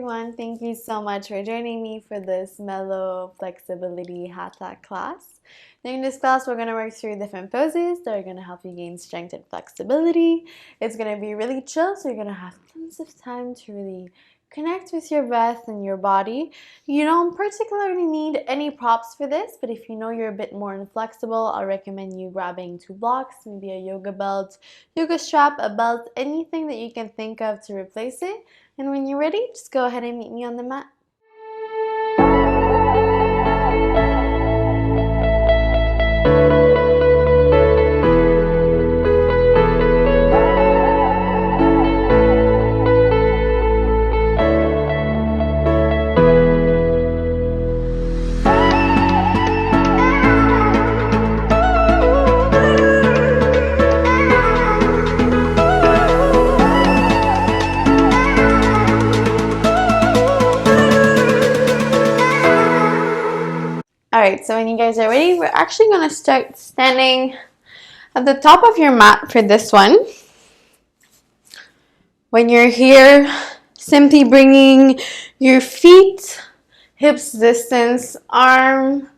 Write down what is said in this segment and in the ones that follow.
everyone. Thank you so much for joining me for this Mellow FLEXIBILITY Hatha class. During this class, we're going to work through different poses that are going to help you gain strength and flexibility. It's going to be really chill, so you're going to have tons of time to really connect with your breath and your body. You don't particularly need any props for this, but if you know you're a bit more inflexible, I'll recommend you grabbing 2 blocks, maybe a yoga belt, yoga strap, a belt, anything that you can think of to replace it. And when you're ready, just go ahead and meet me on the mat. Alright, so when you guys are ready, we're actually going to start standing at the top of your mat for this one. When you're here, simply bringing your feet, hips distance, arm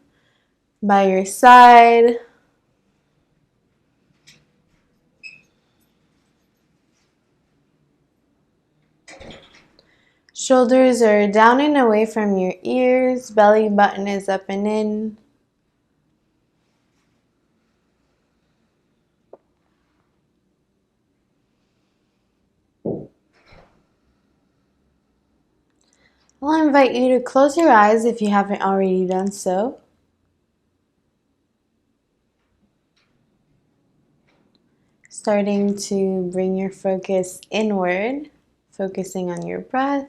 by your side. Shoulders are down and away from your ears, belly button is up and in. I'll invite you to close your eyes if you haven't already done so. Starting to bring your focus inward, focusing on your breath.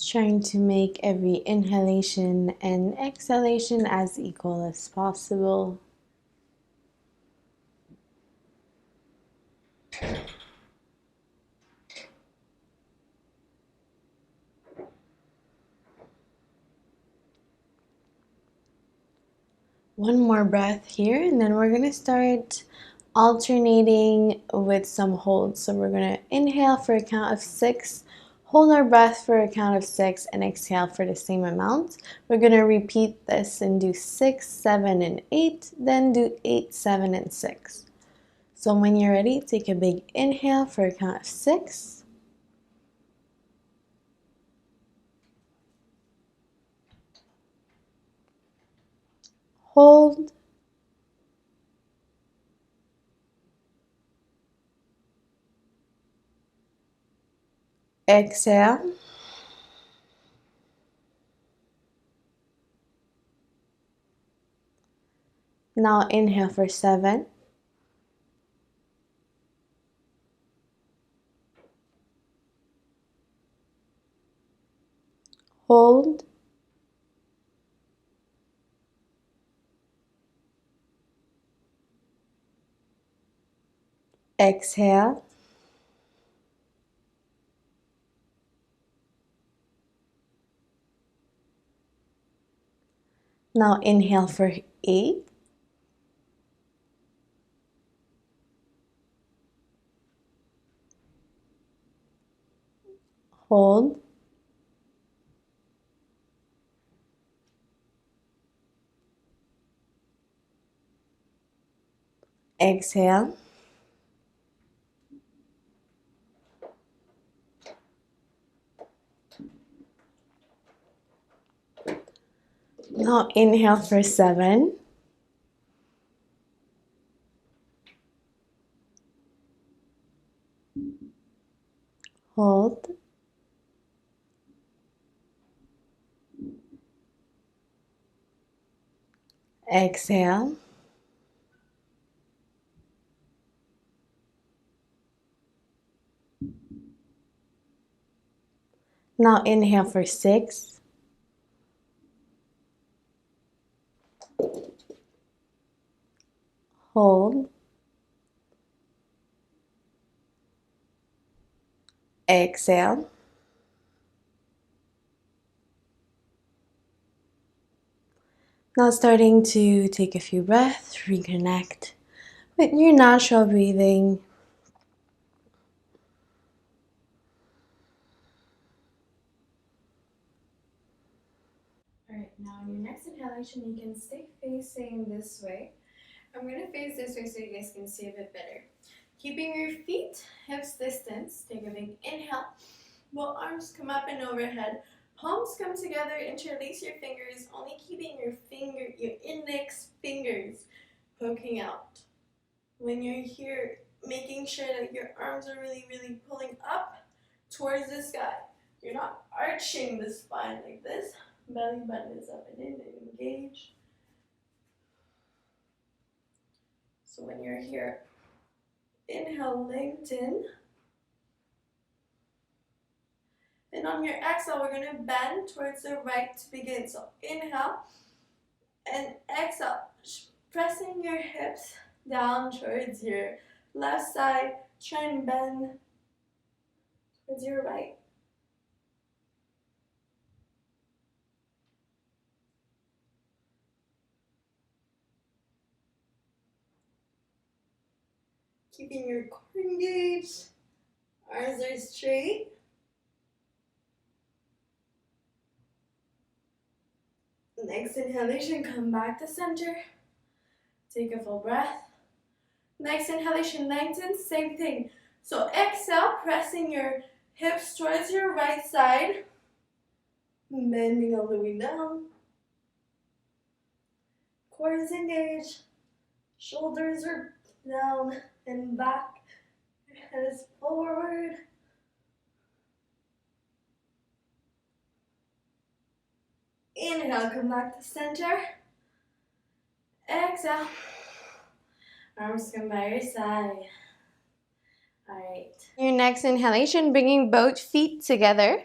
Trying to make every inhalation and exhalation as equal as possible. One more breath here, and then we're going to start alternating with some holds. So we're going to inhale for a count of 6, hold our breath for a count of 6, and exhale for the same amount. We're going to repeat this and do 6, 7, and 8, then do 8, 7, and 6. So when you're ready, take a big inhale for a count of 6. Hold. Exhale. Now inhale for 7. Hold. Exhale. Now inhale for 8. Hold. Exhale. Now inhale for 7. Hold. Exhale. Now inhale for 6. hold, exhale. Now starting to take a few breaths, reconnect with your natural breathing. Alright, now in your next inhalation, you can stay facing this way. I'm going to face this way so you guys can see a bit better. Keeping your feet hips distance, take a big inhale. Both arms come up and overhead. Palms come together, interlace your fingers, only keeping your index fingers poking out. When you're here, making sure that your arms are really, really pulling up towards the sky. You're not arching the spine like this. Belly button is up and in and engage. So when you're here, inhale, lengthen. And on your exhale, we're going to bend towards the right to begin. So inhale and exhale, pressing your hips down towards your left side. Try and bend towards your right. Keeping your core engaged. Arms are straight. Next inhalation, come back to center. Take a full breath. Next inhalation, lengthen, same thing. So exhale, pressing your hips towards your right side. Bending all the way down. Core is engaged. Shoulders are down and back. Your head is forward. Inhale, come back to center. Exhale. Arms come by your side. Alright. Your next inhalation, bringing both feet together.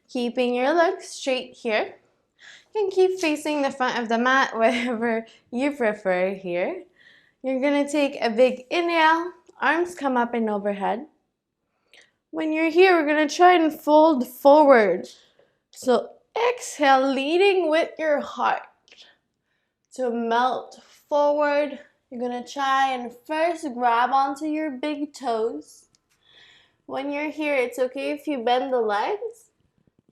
Keeping your legs straight here. You can keep facing the front of the mat, wherever you prefer here. You're going to take a big inhale. Arms come up and overhead. When you're here, we're going to try and fold forward. So exhale, leading with your heart to melt forward. You're going to try and first grab onto your big toes. When you're here, it's okay if you bend the legs.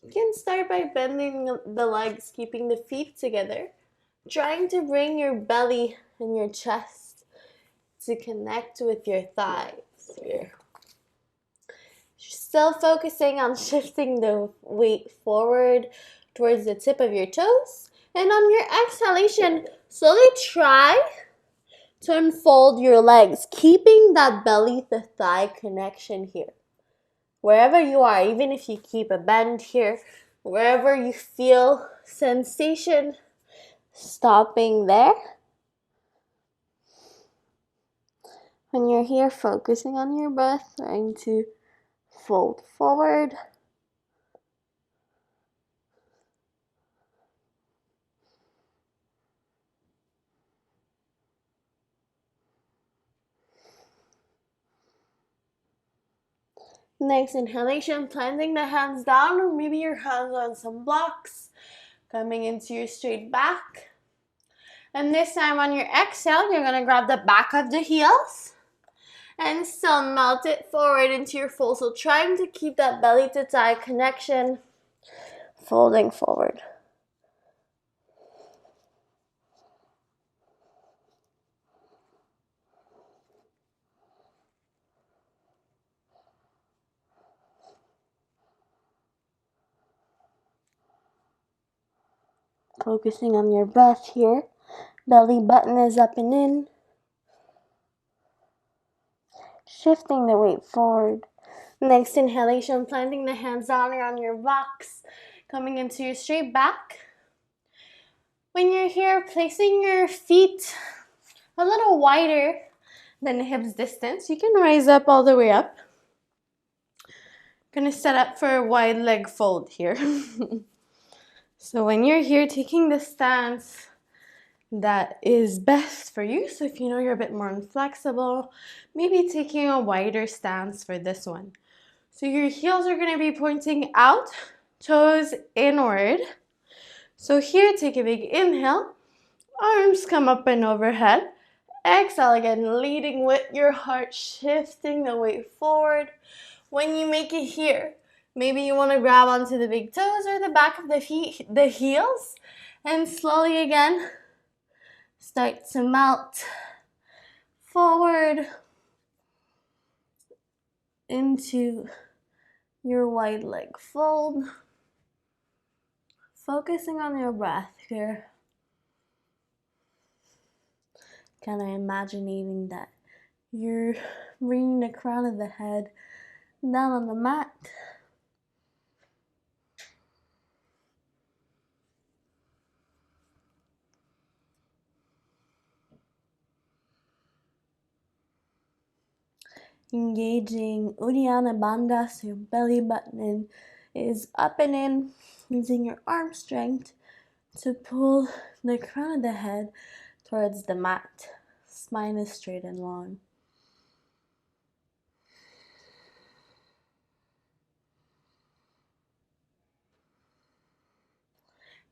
You can start by bending the legs, keeping the feet together. Trying to bring your belly and your chest to connect with your thighs here. Still focusing on shifting the weight forward towards the tip of your toes. And on your exhalation, slowly try to unfold your legs, keeping that belly to thigh connection here. Wherever you are, even if you keep a bend here, wherever you feel sensation, stopping there. When you're here, focusing on your breath, trying to fold forward. Next inhalation, planting the hands down, or maybe your hands on some blocks, coming into your straight back. And this time on your exhale, you're going to grab the back of the heels and still melt it forward into your fold. So trying to keep that belly to thigh connection, folding forward. Focusing on your breath here. Belly button is up and in. Shifting the weight forward. Next inhalation, planting the hands down around your box, coming into your straight back. When you're here, placing your feet a little wider than hips distance. You can rise up all the way up. Gonna set up for a wide leg fold here. So when you're here, taking the stance, that is best for you. So if you know you're a bit more inflexible, maybe taking a wider stance for this one. So your heels are going to be pointing out, toes inward. So here, take a big inhale, arms come up and overhead. Exhale again, leading with your heart, shifting the weight forward. When you make it here, maybe you want to grab onto the big toes or the back of the feet, the heels, and slowly again, start to melt forward into your wide leg fold. Focusing on your breath here. Kind of imagining that you're bringing the crown of the head down on the mat. Engaging Uddiyana Bandha, so your belly button is up and in, using your arm strength to pull the crown of the head towards the mat. Spine is straight and long.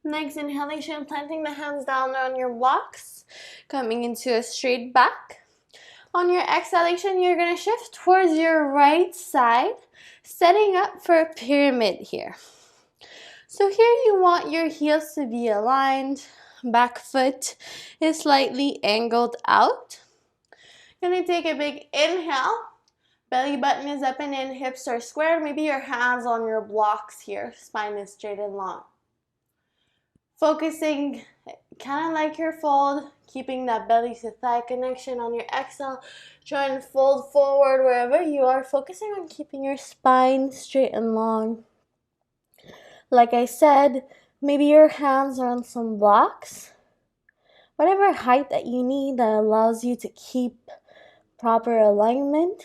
Next inhalation, planting the hands down on your blocks, coming into a straight back. On your exhalation, you're going to shift towards your right side, setting up for a pyramid here. So here you want your heels to be aligned, back foot is slightly angled out. You're going to take a big inhale, belly button is up and in, hips are squared, maybe your hands on your blocks here, spine is straight and long. Focusing kind of like your fold, keeping that belly to thigh connection on your exhale. Try and fold forward wherever you are, focusing on keeping your spine straight and long. Like I said, maybe your hands are on some blocks. Whatever height that you need that allows you to keep proper alignment.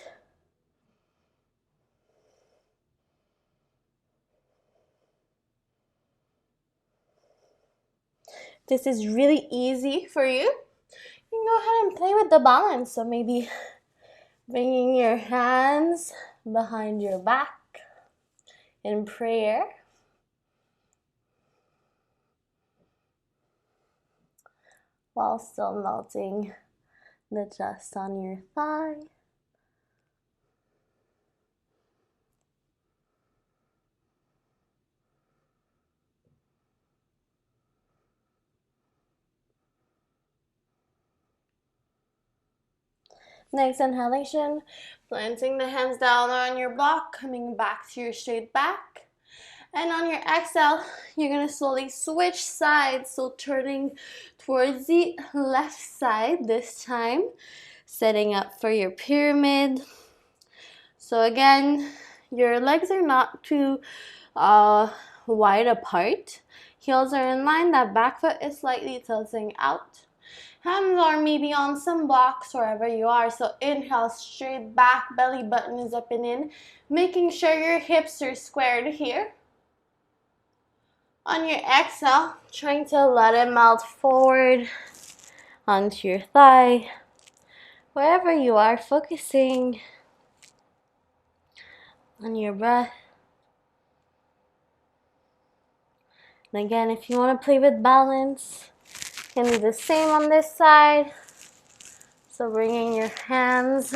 This is really easy for you. You can go ahead and play with the balance. So maybe bringing your hands behind your back in prayer. While still melting the chest on your thigh. Next inhalation, planting the hands down on your block, coming back to your straight back. And on your exhale, you're going to slowly switch sides, so turning towards the left side this time, setting up for your pyramid. So again, your legs are not too wide apart. Heels are in line, that back foot is slightly tilting out. Hands are maybe on some blocks wherever you are. So inhale, straight back, belly button is up and in. Making sure your hips are squared here. On your exhale, trying to let it melt forward onto your thigh. Wherever you are, focusing on your breath. And again, if you want to play with balance, you can do the same on this side. So bringing your hands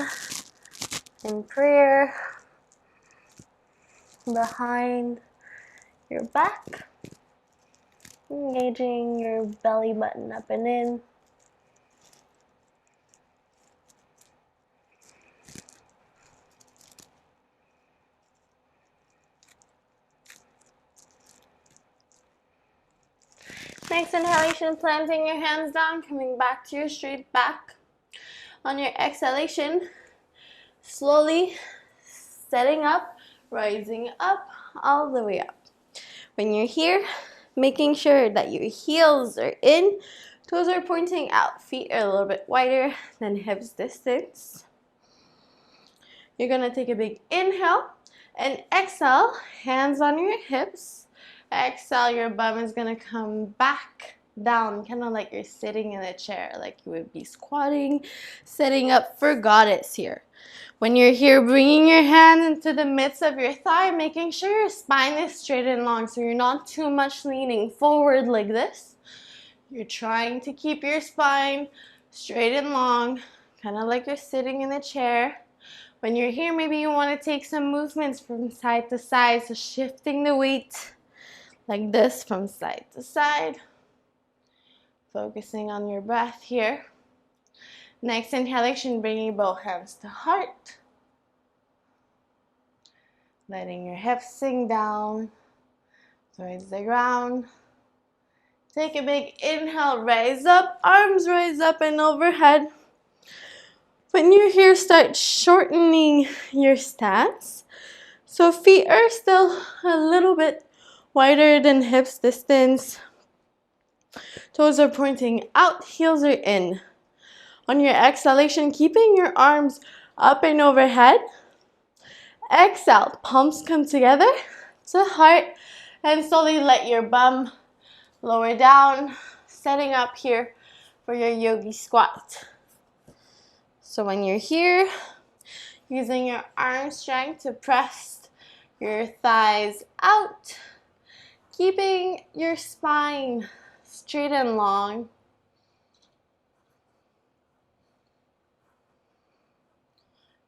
in prayer behind your back, engaging your belly button up and in. Next inhalation, planting your hands down, coming back to your straight back. On your exhalation, slowly setting up, rising up, all the way up. When you're here, making sure that your heels are in, toes are pointing out, feet are a little bit wider than hips distance. You're gonna take a big inhale and exhale, hands on your hips. Exhale, your bum is gonna come back down, kind of like you're sitting in a chair, like you would be squatting, setting up for goddess here. When you're here, bringing your hand into the midst of your thigh, making sure your spine is straight and long, so you're not too much leaning forward like this. You're trying to keep your spine straight and long, kind of like you're sitting in a chair. When you're here, maybe you want to take some movements from side to side, so shifting the weight like this from side to side. Focusing on your breath here. Next inhalation, bringing both hands to heart. Letting your hips sink down towards the ground. Take a big inhale, rise up, arms rise up and overhead. When you're here, start shortening your stance. So feet are still a little bit wider than hips distance. Toes are pointing out, heels are in. On your exhalation, keeping your arms up and overhead. Exhale, palms come together to heart, and slowly let your bum lower down, setting up here for your yogi squat. So when you're here, using your arm strength to press your thighs out, keeping your spine straight and long.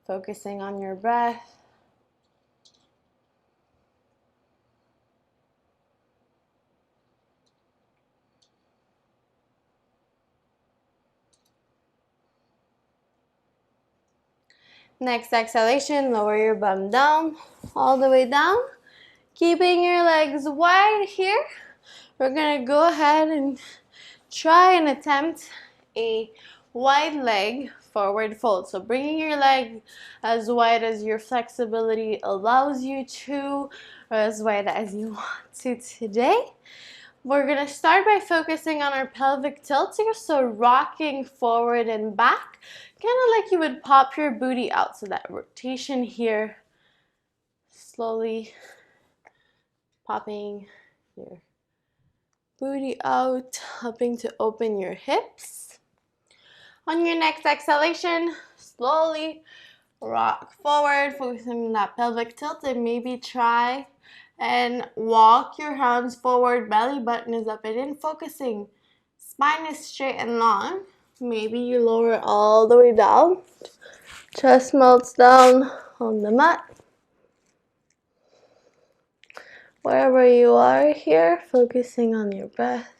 Focusing on your breath. Next exhalation, lower your bum down, all the way down. Keeping your legs wide here. We're gonna go ahead and try and attempt a wide leg forward fold. So bringing your leg as wide as your flexibility allows you to, or as wide as you want to today. We're gonna start by focusing on our pelvic tilt here, so rocking forward and back, kind of like you would pop your booty out. So that rotation here, slowly popping your booty out, helping to open your hips. On your next exhalation, slowly rock forward, focusing on that pelvic tilt, and maybe try and walk your hands forward, belly button is up and in, focusing. Spine is straight and long. Maybe you lower all the way down. Chest melts down on the mat. Wherever you are here, focusing on your breath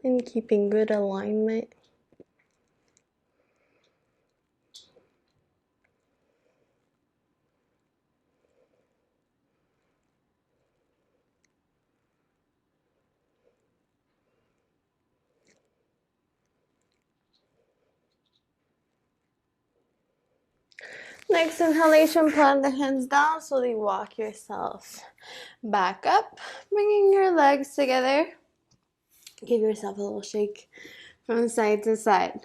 and keeping good alignment. Next inhalation, plant the hands down, slowly walk yourself back up, bringing your legs together. Give yourself a little shake from side to side.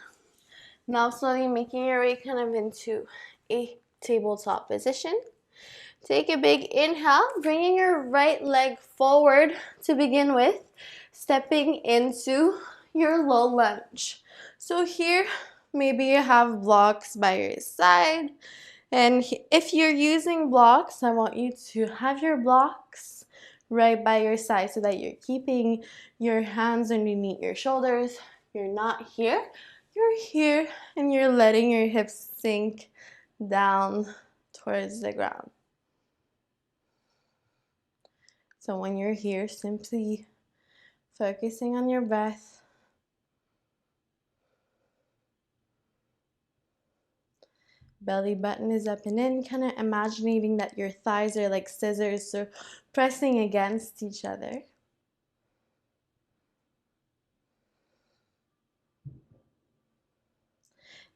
Now slowly making your way kind of into a tabletop position. Take a big inhale, bringing your right leg forward to begin with, stepping into your low lunge. So here, maybe you have blocks by your side. And if you're using blocks, I want you to have your blocks right by your side so that you're keeping your hands underneath your shoulders. You're not here, you're here, and you're letting your hips sink down towards the ground. So when you're here, simply focusing on your breath. Belly button is up and in, kind of imagining that your thighs are like scissors, so pressing against each other.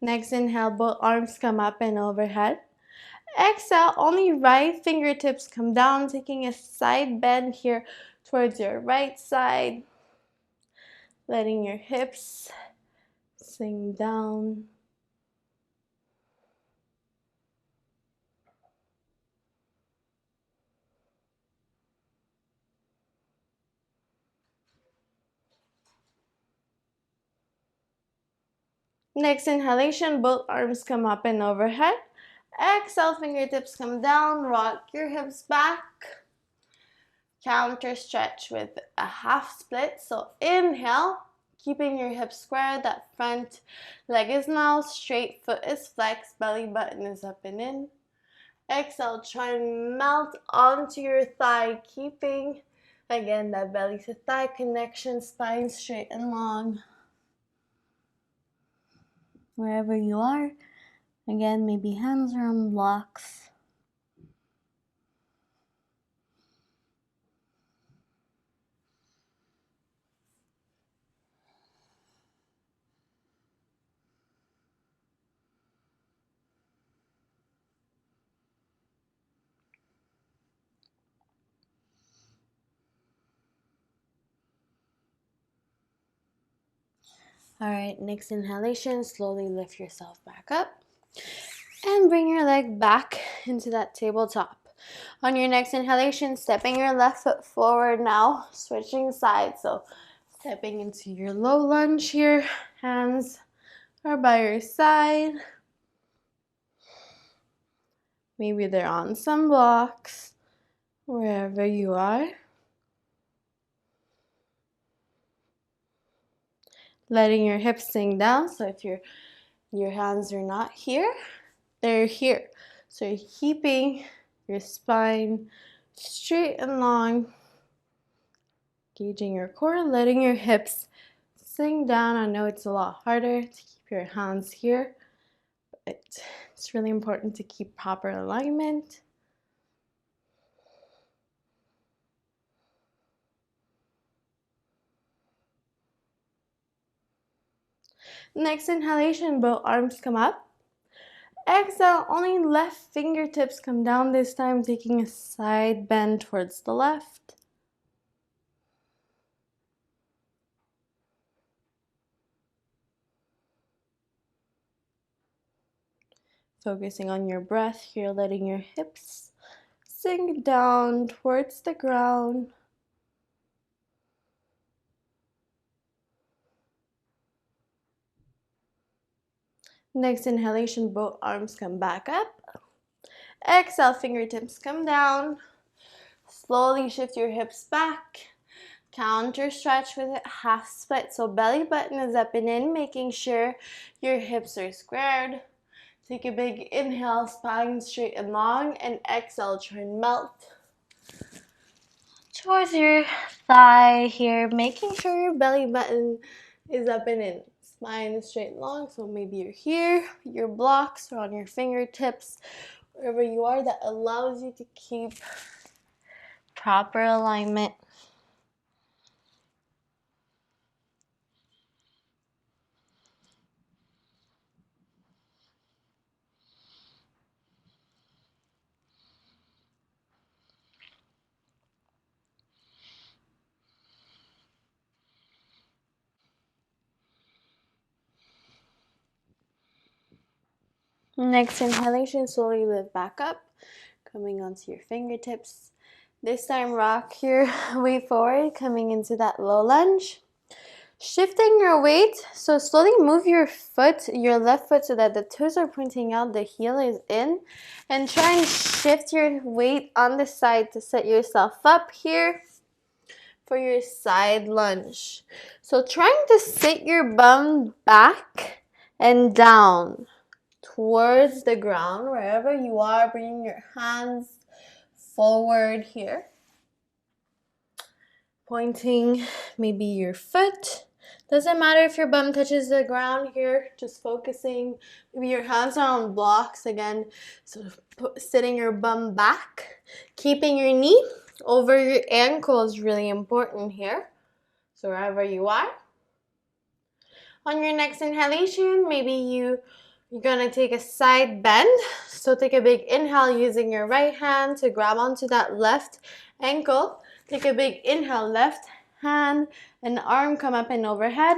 Next inhale, both arms come up and overhead. Exhale, only right fingertips come down, taking a side bend here towards your right side. Letting your hips sink down. Next inhalation, both arms come up and overhead. Exhale, fingertips come down, rock your hips back. Counter stretch with a half split. So inhale, keeping your hips square, that front leg is now straight, foot is flexed, belly button is up and in. Exhale, try and melt onto your thigh, keeping, again, that belly to thigh connection, spine straight and long. Wherever you are, again, maybe hands are on blocks. Alright, next inhalation, slowly lift yourself back up. And bring your leg back into that tabletop. On your next inhalation, stepping your left foot forward now, switching sides. So stepping into your low lunge here, hands are by your side. Maybe they're on some blocks, wherever you are. Letting your hips sink down, so if your hands are not here, they're here. So you're keeping your spine straight and long, engaging your core, letting your hips sink down. I know it's a lot harder to keep your hands here, but it's really important to keep proper alignment. Next inhalation, both arms come up. Exhale, only left fingertips come down this time, taking a side bend towards the left. Focusing on your breath here, letting your hips sink down towards the ground. Next inhalation, both arms come back up. Exhale, fingertips come down. Slowly shift your hips back. Counter stretch with a half split. So belly button is up and in, making sure your hips are squared. Take a big inhale, spine straight and long, and exhale, try and melt towards your thigh here, making sure your belly button is up and in. Spine is straight and long, so maybe you're here, your blocks are on your fingertips, wherever you are, that allows you to keep proper alignment. Next inhalation, slowly lift back up, coming onto your fingertips. This time rock your weight forward, coming into that low lunge. Shifting your weight, so slowly move your foot, your left foot, so that the toes are pointing out, the heel is in. And try and shift your weight on the side to set yourself up here for your side lunge. So trying to sit your bum back and down towards the ground, wherever you are, bringing your hands forward here. Pointing maybe your foot. Doesn't matter if your bum touches the ground here, just focusing. Maybe your hands are on blocks again, so sitting your bum back. Keeping your knee over your ankle is really important here. So wherever you are. On your next inhalation, maybe you're gonna take a side bend. So take a big inhale using your right hand to grab onto that left ankle. Take a big inhale, left hand and arm come up and overhead.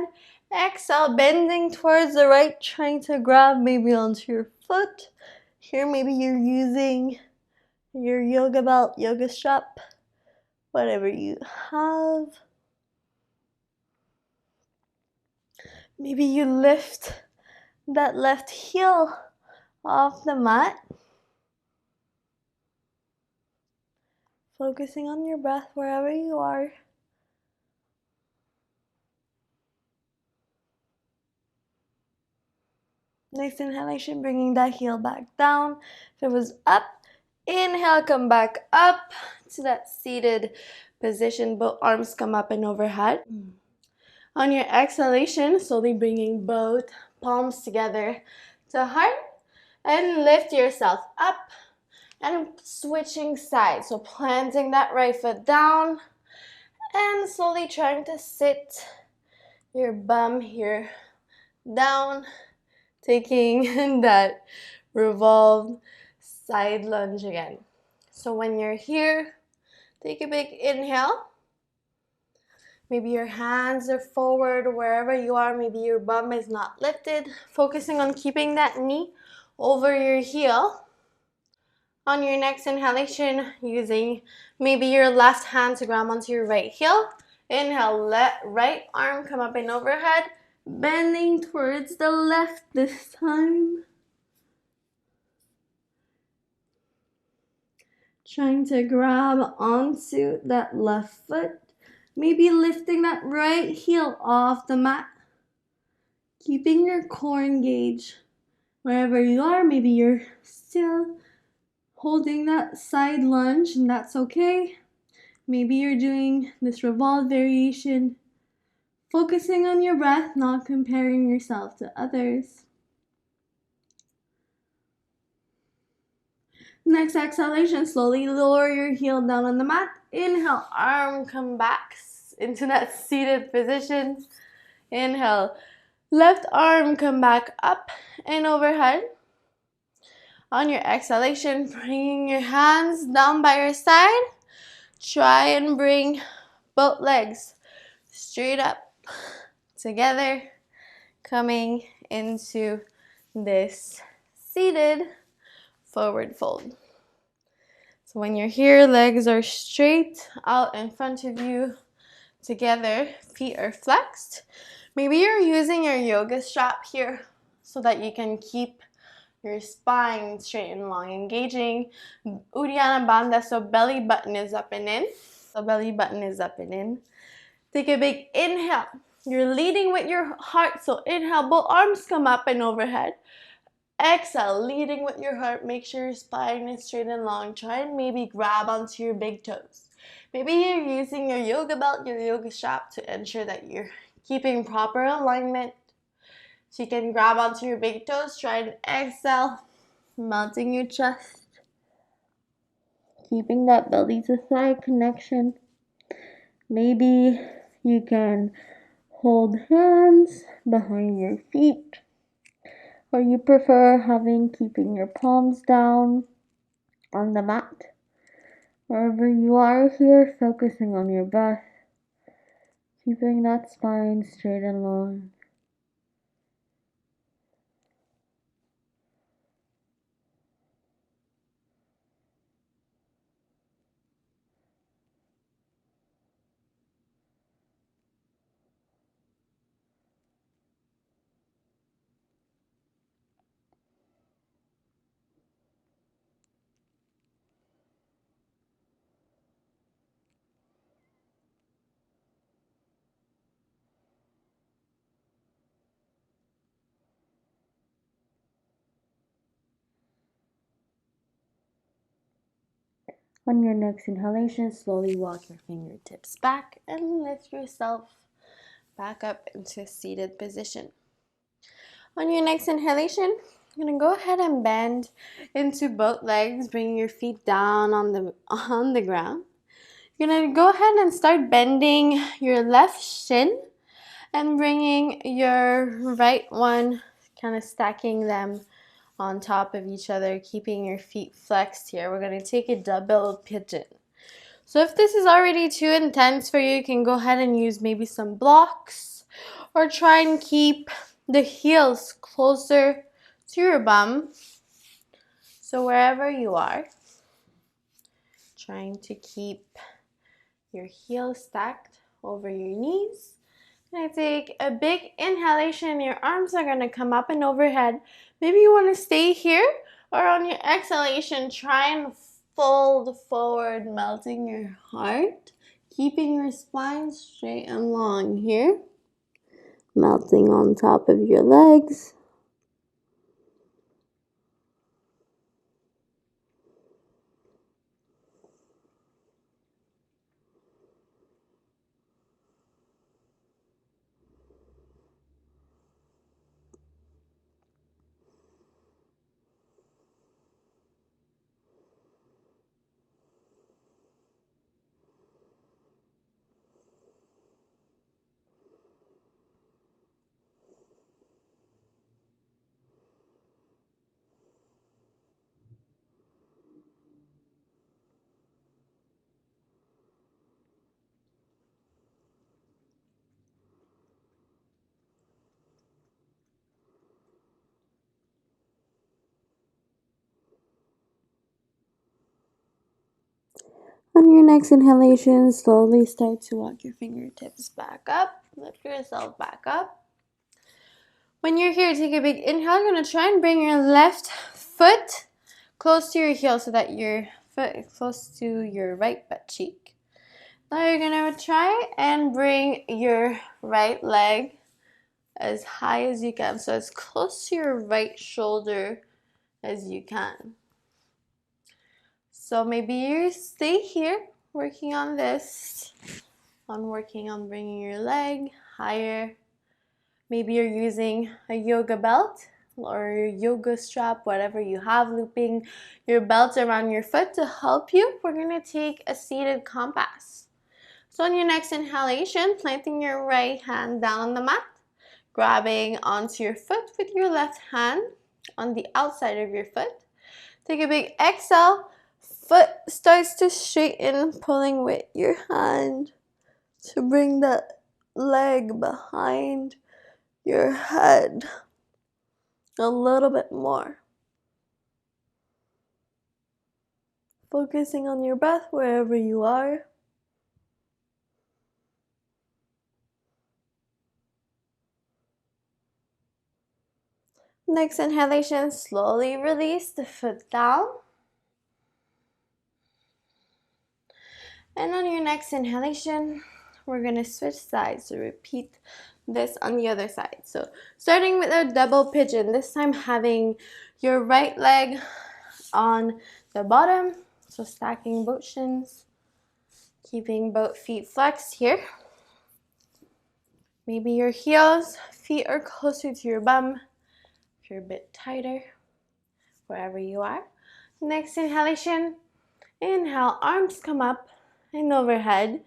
Exhale, bending towards the right, trying to grab maybe onto your foot. Here maybe you're using your yoga belt, yoga strap, whatever you have. Maybe you lift that left heel off the mat. Focusing on your breath wherever you are. Next inhalation, bringing that heel back down. If it was up, inhale, come back up to that seated position. Both arms come up and overhead. On your exhalation, slowly bringing both palms together to heart and lift yourself up and switching sides. So planting that right foot down and slowly trying to sit your bum here down, taking that revolved side lunge again. So when you're here, take a big inhale. Maybe your hands are forward wherever you are. Maybe your bum is not lifted. Focusing on keeping that knee over your heel. On your next inhalation, using maybe your left hand to grab onto your right heel. Inhale, let right arm come up and overhead. Bending towards the left this time. Trying to grab onto that left foot. Maybe lifting that right heel off the mat. Keeping your core engaged wherever you are. Maybe you're still holding that side lunge, and that's okay. Maybe you're doing this revolve variation. Focusing on your breath, not comparing yourself to others. Next exhalation, slowly lower your heel down on the mat. Inhale, arm come back into that seated position. Inhale, left arm come back up and overhead. On your exhalation, bringing your hands down by your side. Try and bring both legs straight up together, coming into this seated forward fold. So when you're here, legs are straight out in front of you together, feet are flexed. Maybe you're using your yoga strap here so that you can keep your spine straight and long, engaging Uddiyana Bandha, so belly button is up and in. So belly button is up and in. Take a big inhale. You're leading with your heart, so inhale, both arms come up and overhead. Exhale, leading with your heart. Make sure your spine is straight and long. Try and maybe grab onto your big toes. Maybe you're using your yoga belt, your yoga strap to ensure that you're keeping proper alignment. So you can grab onto your big toes. Try and exhale, melting your chest. Keeping that belly to thigh connection. Maybe you can hold hands behind your feet. Or you prefer keeping your palms down on the mat. Wherever you are here, focusing on your breath, keeping that spine straight and long. On your next inhalation, slowly walk your fingertips back and lift yourself back up into a seated position. On your next inhalation, you're going to go ahead and bend into both legs, bringing your feet down on the ground. You're going to go ahead and start bending your left shin and bringing your right one, kind of stacking them on top of each other, keeping your feet flexed here. We're going to take a double pigeon. So if this is already too intense for you, you can go ahead and use maybe some blocks or try and keep the heels closer to your bum. So wherever you are, trying to keep your heels stacked over your knees I take a big inhalation. Your arms are going to come up and overhead. Maybe you want to stay here, or on your exhalation, try and fold forward, melting your heart, keeping your spine straight and long here. Melting on top of your legs. On your next inhalation, slowly start to walk your fingertips back up. Lift yourself back up. When you're here, take a big inhale. You're going to try and bring your left foot close to your heel so that your foot is close to your right butt cheek. Now you're going to try and bring your right leg as high as you can, so as close to your right shoulder as you can. So maybe you stay here working on this, working on bringing your leg higher. Maybe you're using a yoga belt or your yoga strap, whatever you have, looping your belt around your foot to help you. We're going to take a seated compass. So on your next inhalation, planting your right hand down on the mat, grabbing onto your foot with your left hand on the outside of your foot. Take a big exhale. Foot starts to straighten, pulling with your hand to bring that leg behind your head a little bit more. Focusing on your breath wherever you are. Next inhalation, slowly release the foot down. And on your next inhalation, we're going to switch sides. So repeat this on the other side. So starting with a double pigeon, this time having your right leg on the bottom. So stacking both shins, keeping both feet flexed here. Maybe your heels, feet are closer to your bum. If you're a bit tighter, wherever you are. Next inhalation, inhale, arms come up and overhead.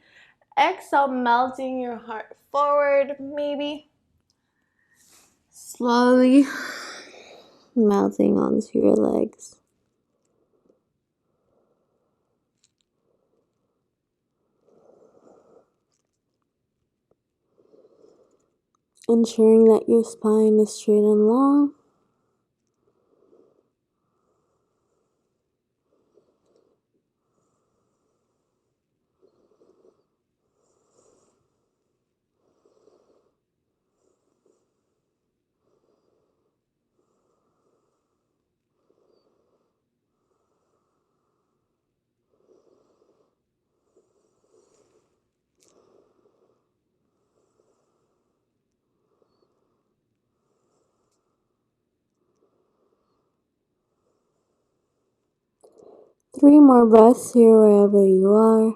Exhale, melting your heart forward, maybe. Slowly melting onto your legs. Ensuring that your spine is straight and long. Three more breaths here wherever you are.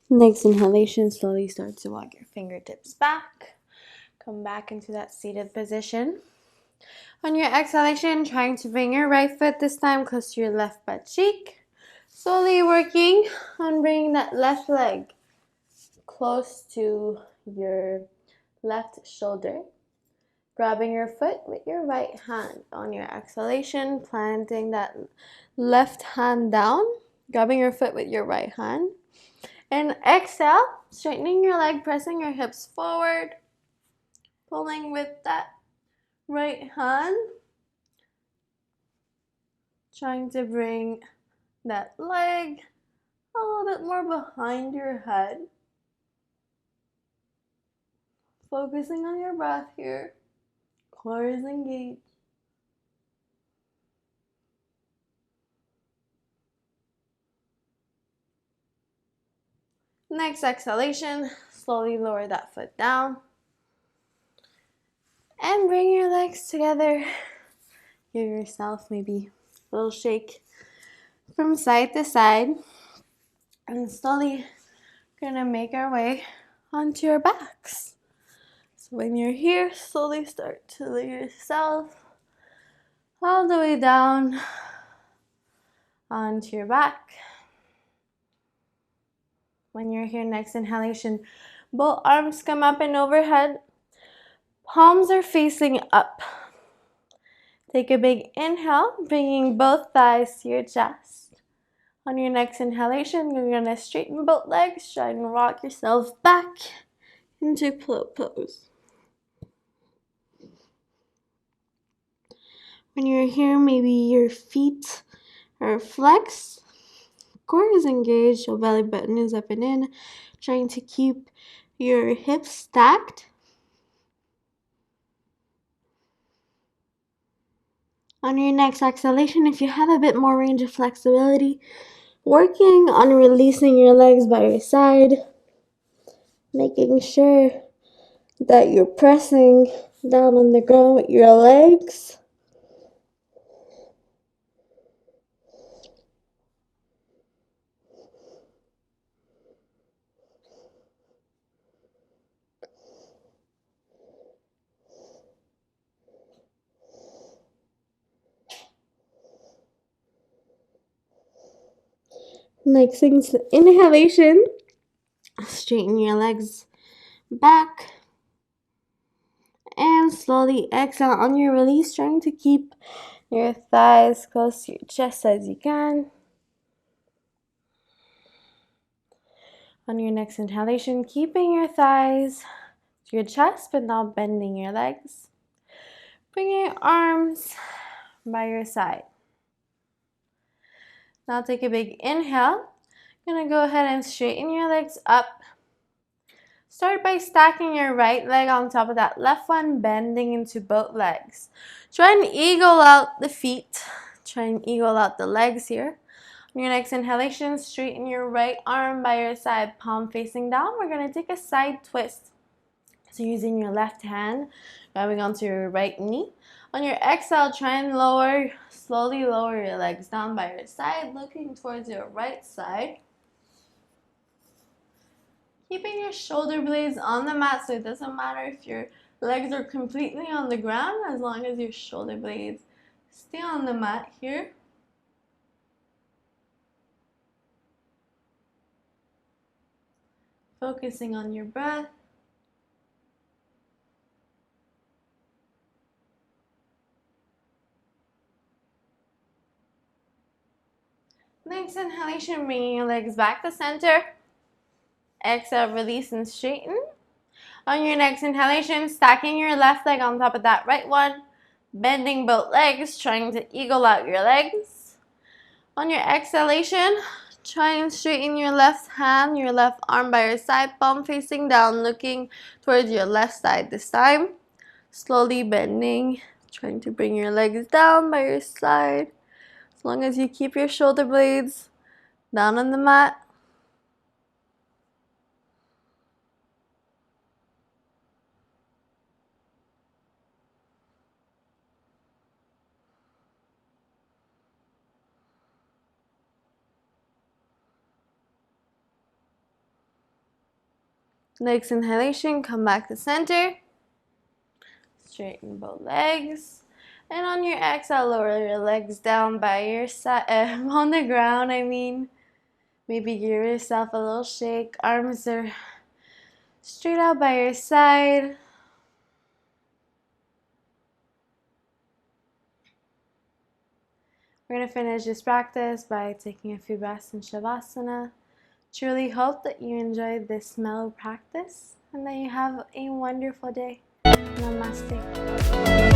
Next inhalation, slowly start to walk your fingertips back. Come back into that seated position. On your exhalation, trying to bring your right foot this time close to your left butt cheek. Slowly working on bringing that left leg close to your left shoulder. Grabbing your foot with your right hand. On your exhalation, planting that left hand down Grabbing your foot with your right hand. And exhale, straightening your leg, pressing your hips forward, pulling with that right hand. Trying to bring that leg a little bit more behind your head. Focusing on your breath here. Core is engaged. Next exhalation, slowly lower that foot down. And bring your legs together. Give yourself maybe a little shake from side to side. And slowly gonna make our way onto your backs. So when you're here, slowly start to lay yourself all the way down onto your back. When you're here, next inhalation, both arms come up and overhead. Palms are facing up. Take a big inhale, bringing both thighs to your chest. On your next inhalation, you're gonna straighten both legs, try and rock yourself back into Plow pose. When you're here, maybe your feet are flexed, core is engaged, your belly button is up and in, trying to keep your hips stacked. On your next exhalation, if you have a bit more range of flexibility, working on releasing your legs by your side, making sure that you're pressing down on the ground with your legs. Next inhalation, straighten your legs back. And slowly exhale on your release, trying to keep your thighs close to your chest as you can. On your next inhalation, keeping your thighs to your chest, but not bending your legs. Bring your arms by your side. Now take a big inhale. You're gonna go ahead and straighten your legs up. Start by stacking your right leg on top of that left one, bending into both legs. Try and eagle out the feet. Try and eagle out the legs here. On your next inhalation, straighten your right arm by your side, palm facing down. We're gonna take a side twist. So using your left hand, grabbing onto your right knee. On your exhale, try and slowly lower your legs down by your side, looking towards your right side. Keeping your shoulder blades on the mat, so it doesn't matter if your legs are completely on the ground, as long as your shoulder blades stay on the mat here. Focusing on your breath. Next inhalation, bringing your legs back to center. Exhale, release and straighten. On your next inhalation, stacking your left leg on top of that right one. Bending both legs, trying to eagle out your legs. On your exhalation, try and straighten your left hand, your left arm by your side, palm facing down, looking towards your left side this time. Slowly bending, trying to bring your legs down by your side. As long as you keep your shoulder blades down on the mat. Next inhalation, come back to center. Straighten both legs. And on your exhale, lower your legs down by your side, on the ground, I mean. Maybe give yourself a little shake. Arms are straight out by your side. We're going to finish this practice by taking a few breaths in Savasana. Truly hope that you enjoyed this mellow practice and that you have a wonderful day. Namaste.